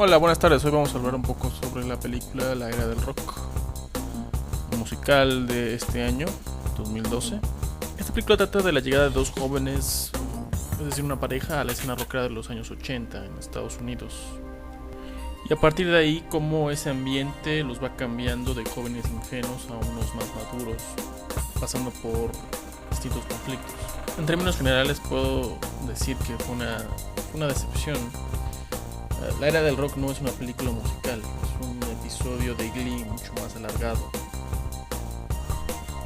Hola, buenas tardes. Hoy vamos a hablar un poco sobre la película La Era del Rock, un musical de este año, 2012. Esta película trata de la llegada de dos jóvenes, es decir, una pareja, a la escena rockera de los años 80 en Estados Unidos. Y a partir de ahí, cómo ese ambiente los va cambiando de jóvenes ingenuos a unos más maduros, pasando por distintos conflictos. En términos generales puedo decir que fue una decepción. La Era del Rock no es una película musical, es un episodio de Glee mucho más alargado.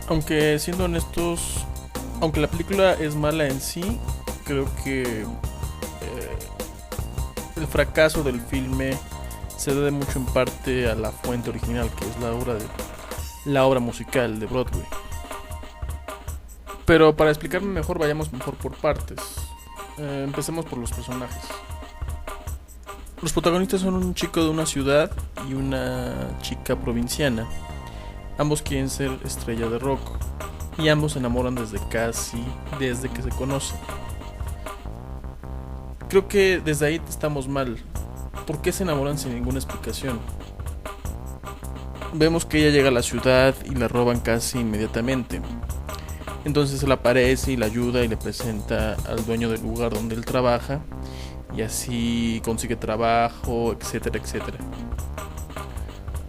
Aunque siendo honestos, aunque la película es mala en sí, creo que el fracaso del filme se debe mucho en parte a la fuente original, que es la obra musical de Broadway. Pero para explicarme mejor, vayamos mejor por partes. Empecemos por los personajes. Los protagonistas son un chico de una ciudad y una chica provinciana. Ambos quieren ser estrella de rock y ambos se enamoran desde que se conocen. Creo que desde ahí estamos mal. ¿Por qué se enamoran sin ninguna explicación? Vemos que ella llega a la ciudad y la roban casi inmediatamente. Entonces él aparece y la ayuda y le presenta al dueño del lugar donde él trabaja. Y así consigue trabajo, etcétera, etcétera.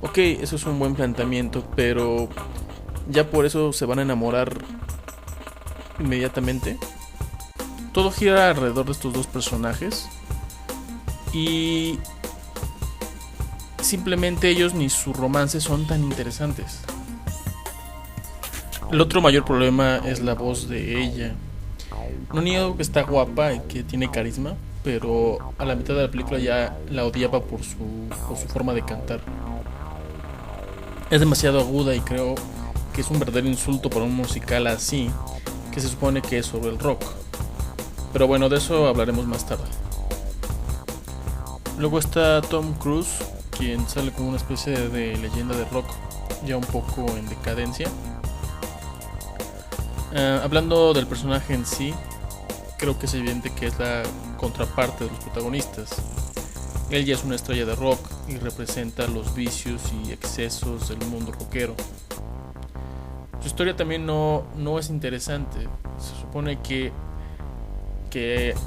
Ok, eso es un buen planteamiento, pero ¿ya por eso se van a enamorar inmediatamente? Todo gira alrededor de estos dos personajes y simplemente ellos ni su romance son tan interesantes. El otro mayor problema es la voz de ella. No niego que está guapa y que tiene carisma, pero a la mitad de la película ya la odiaba por su forma de cantar. Es demasiado aguda y creo que es un verdadero insulto para un musical así, que se supone que es sobre el rock. Pero bueno, de eso hablaremos más tarde. Luego está Tom Cruise, quien sale como una especie de leyenda de rock, ya un poco en decadencia. Hablando del personaje en sí, creo que es evidente que es la contraparte de los protagonistas. Él ya es una estrella de rock y representa los vicios y excesos del mundo rockero. Su historia también no es interesante. Se supone que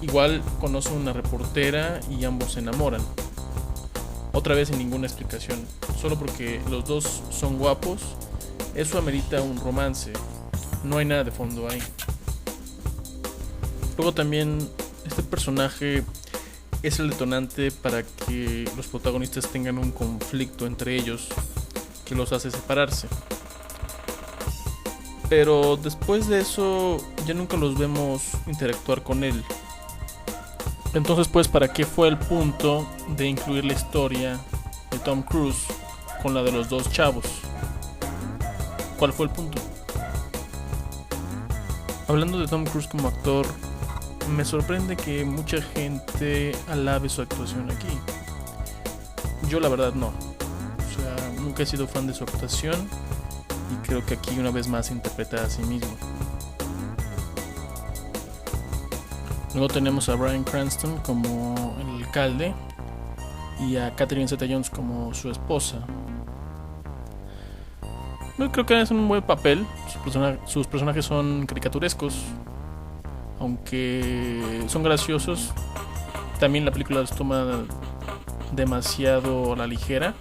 igual conoce a una reportera y ambos se enamoran. Otra vez sin ninguna explicación. Solo porque los dos son guapos, eso amerita un romance. No hay nada de fondo ahí. Luego también este personaje es el detonante para que los protagonistas tengan un conflicto entre ellos que los hace separarse. Pero después de eso ya nunca los vemos interactuar con él. Entonces pues, ¿para qué fue el punto de incluir la historia de Tom Cruise con la de los dos chavos? ¿Cuál fue el punto? Hablando de Tom Cruise como actor, me sorprende que mucha gente alabe su actuación aquí. Yo la verdad no. O sea, nunca he sido fan de su actuación y creo que aquí una vez más interpreta a sí mismo. Luego tenemos a Bryan Cranston como el alcalde y a Catherine Zeta-Jones como su esposa. Yo creo que es un buen papel. Sus personajes son caricaturescos, aunque son graciosos. También la película los toma demasiado a la ligera.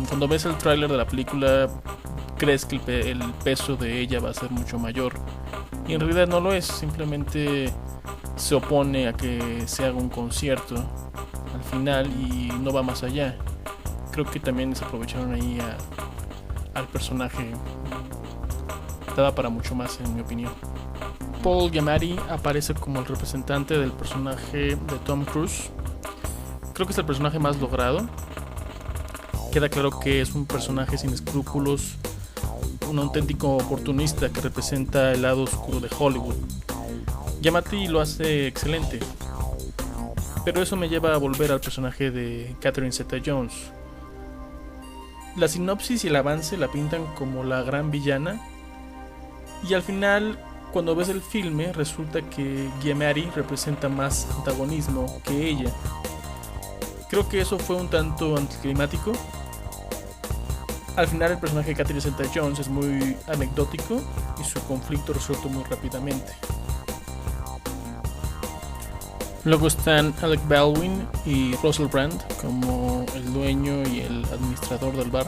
Cuando ves el tráiler de la película, crees que el peso de ella va a ser mucho mayor, y en realidad no lo es. Simplemente se opone a que se haga un concierto al final y no va más allá. Creo que también se aprovecharon ahí al personaje. Daba para mucho más, en mi opinión. Paul Giamatti aparece como el representante del personaje de Tom Cruise. Creo que es el personaje más logrado. Queda claro que es un personaje sin escrúpulos, un auténtico oportunista que representa el lado oscuro de Hollywood. Giamatti lo hace excelente, pero eso me lleva a volver al personaje de Catherine Zeta-Jones. La sinopsis y el avance la pintan como la gran villana, y al final, cuando ves el filme, resulta que Giamatti representa más antagonismo que ella. Creo que eso fue un tanto anticlimático. Al final el personaje de Catherine Zeta-Jones es muy anecdótico y su conflicto resuelto muy rápidamente. Luego están Alec Baldwin y Russell Brand como el dueño y el administrador del bar,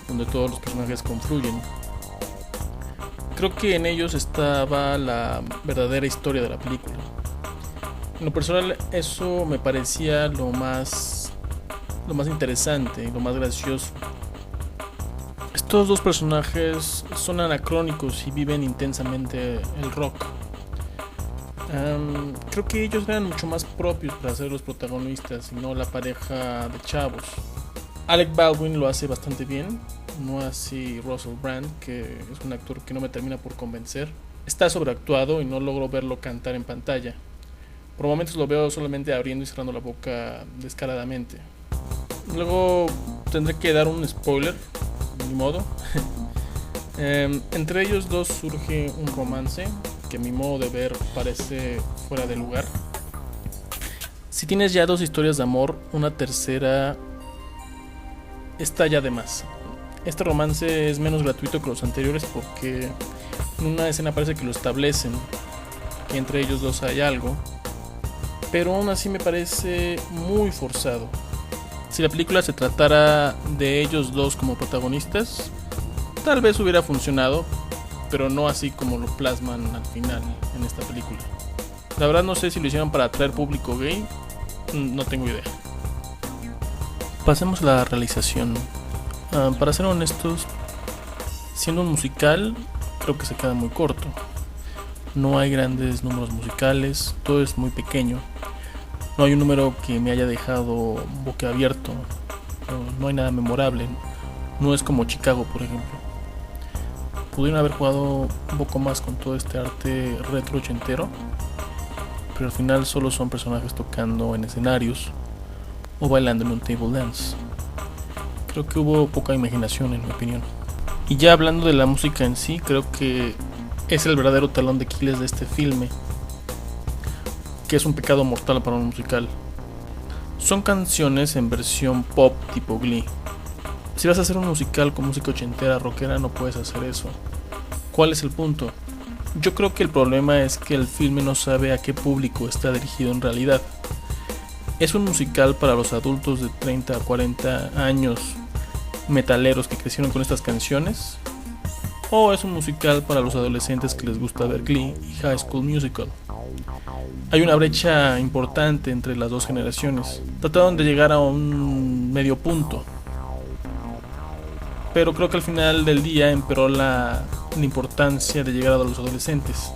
donde todos los personajes confluyen. Creo que en ellos estaba la verdadera historia de la película. En lo personal eso me parecía lo más interesante, lo más gracioso. Estos dos personajes son anacrónicos y viven intensamente el rock. Creo que ellos eran mucho más propios para ser los protagonistas y no la pareja de chavos. Alec Baldwin lo hace bastante bien, no así Russell Brand, que es un actor que no me termina por convencer. Está sobreactuado y no logro verlo cantar en pantalla. Por momentos lo veo solamente abriendo y cerrando la boca descaradamente. Luego tendré que dar un spoiler, ni modo. Entre ellos dos surge un romance que a mi modo de ver parece fuera de lugar. Si tienes ya dos historias de amor, una tercera está ya de más. Este romance es menos gratuito que los anteriores porque en una escena parece que lo establecen, que entre ellos dos hay algo, pero aún así me parece muy forzado. Si la película se tratara de ellos dos como protagonistas, tal vez hubiera funcionado, pero no así como lo plasman al final en esta película. La verdad no sé si lo hicieron para atraer público gay, no tengo idea. Pasemos a la realización. Para ser honestos, siendo un musical, creo que se queda muy corto. No hay grandes números musicales, todo es muy pequeño. No hay un número que me haya dejado boquiabierto, no hay nada memorable. No es como Chicago, por ejemplo. Pudieron haber jugado un poco más con todo este arte retro ochentero, pero al final solo son personajes tocando en escenarios o bailando en un table dance. Creo que hubo poca imaginación, en mi opinión. Y ya hablando de la música en sí, creo que es el verdadero talón de Aquiles de este filme, que es un pecado mortal para un musical. Son canciones en versión pop tipo Glee. Si vas a hacer un musical con música ochentera, rockera, no puedes hacer eso. ¿Cuál es el punto? Yo creo que el problema es que el filme no sabe a qué público está dirigido en realidad. ¿Es un musical para los adultos de 30 a 40 años metaleros que crecieron con estas canciones? ¿O es un musical para los adolescentes que les gusta ver Glee y High School Musical? Hay una brecha importante entre las dos generaciones. Trataron de llegar a un medio punto, pero creo que al final del día empeoró la importancia de llegar a los adolescentes.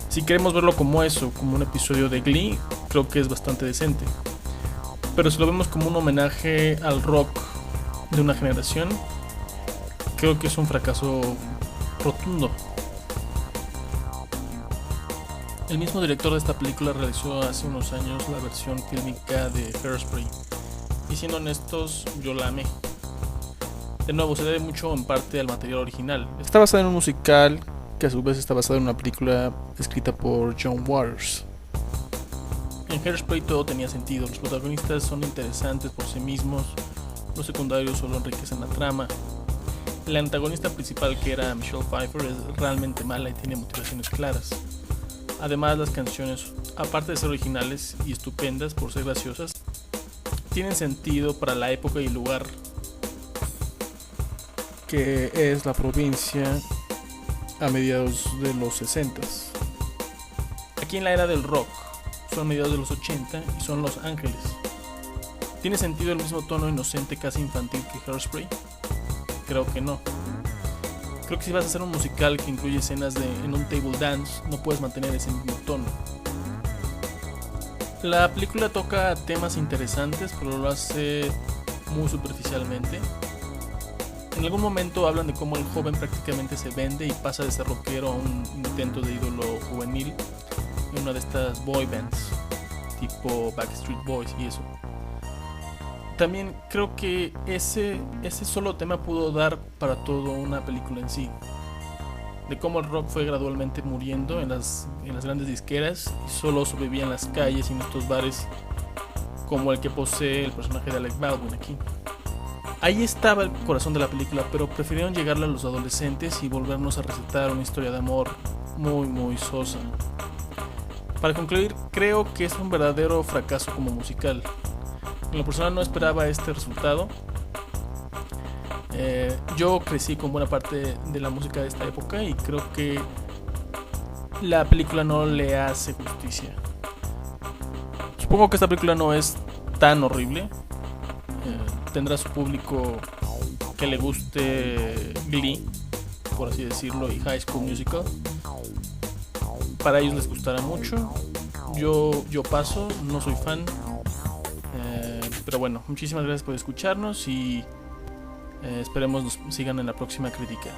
Si queremos verlo como eso, como un episodio de Glee, creo que es bastante decente. Pero si lo vemos como un homenaje al rock de una generación, creo que es un fracaso rotundo. El mismo director de esta película realizó hace unos años la versión fílmica de Hairspray, y siendo honestos, yo la amé. De nuevo, se debe mucho en parte al material original. Está basada en un musical que a su vez está basado en una película escrita por John Waters. En Hairspray todo tenía sentido, los protagonistas son interesantes por sí mismos, los secundarios solo enriquecen la trama. La antagonista principal, que era Michelle Pfeiffer, es realmente mala y tiene motivaciones claras. Además, las canciones, aparte de ser originales y estupendas por ser graciosas, tienen sentido para la época y lugar que es la provincia a mediados de los 60s. Aquí en la era del rock son mediados de los 80 y son Los Ángeles. ¿Tiene sentido el mismo tono inocente, casi infantil que Hairspray? Creo que no. Creo que si vas a hacer un musical que incluye escenas en un table dance, no puedes mantener ese mismo tono. La película toca temas interesantes, pero lo hace muy superficialmente. En algún momento hablan de cómo el joven prácticamente se vende y pasa de ser rockero a un intento de ídolo juvenil en una de estas boy bands, tipo Backstreet Boys y eso. También creo que ese solo tema pudo dar para toda una película en sí, de cómo el rock fue gradualmente muriendo en las grandes disqueras y solo sobrevivía en las calles y en estos bares como el que posee el personaje de Alec Baldwin aquí. Ahí estaba el corazón de la película, pero prefirieron llegarle a los adolescentes y volvernos a recetar una historia de amor muy sosa. Para concluir, creo que es un verdadero fracaso como musical. En lo personal no esperaba este resultado. Yo crecí con buena parte de la música de esta época y creo que la película no le hace justicia. Supongo que esta película no es tan horrible. Tendrá su público que le guste Glee, por así decirlo, y High School Musical. Para ellos les gustará mucho. Yo paso, no soy fan. Pero bueno, muchísimas gracias por escucharnos y esperemos nos sigan en la próxima crítica.